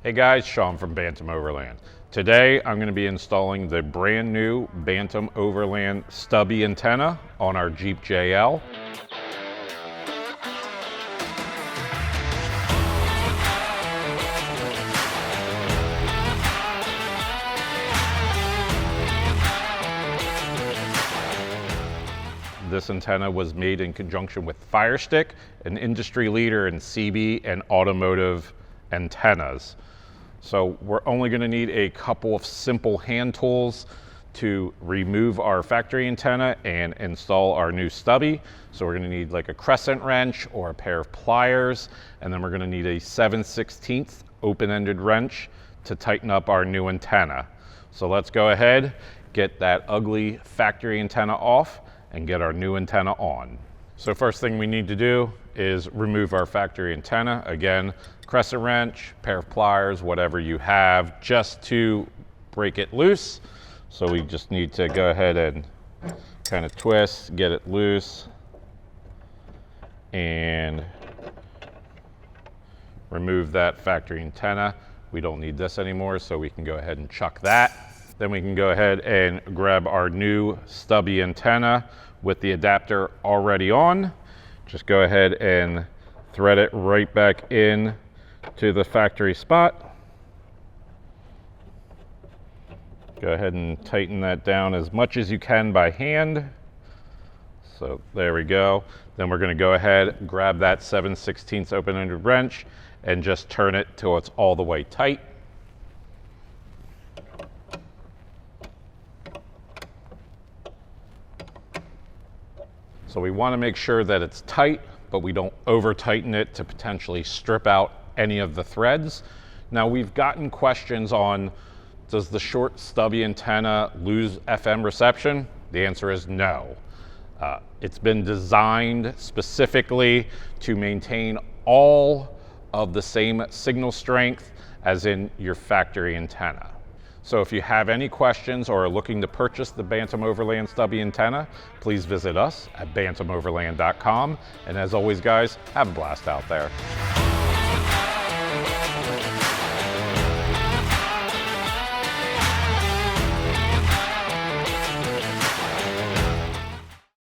Hey guys, Sean from Bantam Overland. Today I'm going to be installing the brand new Bantam Overland Stubby Antenna on our Jeep JL. This antenna was made in conjunction with Firestik, an industry leader in CB and automotive antennas. So we're only going to need a couple of simple hand tools to remove our factory antenna and install our new stubby. So we're going to need like a crescent wrench or a pair of pliers, and then we're going to need a 7/16 open-ended wrench to tighten up our new antenna. So let's go ahead, get that ugly factory antenna off and get our new antenna on. So first thing we need to do is remove our factory antenna. Again, crescent wrench, pair of pliers, whatever you have, just to break it loose. So we just need to go ahead and kind of twist, get it loose, and remove that factory antenna. We don't need this anymore, so we can go ahead and chuck that. Then we can go ahead and grab our new stubby antenna with the adapter already on. Just go ahead and thread it right back in to the factory spot. Go ahead and tighten that down as much as you can by hand. So there we go. Then we're going to go ahead, grab that 7/16 open-ended wrench and just turn it till it's all the way tight. So we want to make sure that it's tight, but we don't over tighten it to potentially strip out any of the threads. Now we've gotten questions on, does the short stubby antenna lose FM reception? The answer is no. It's been designed specifically to maintain all of the same signal strength as in your factory antenna. So if you have any questions or are looking to purchase the Bantam Overland Stubby Antenna, please visit us at bantamoverland.com. And as always, guys, have a blast out there.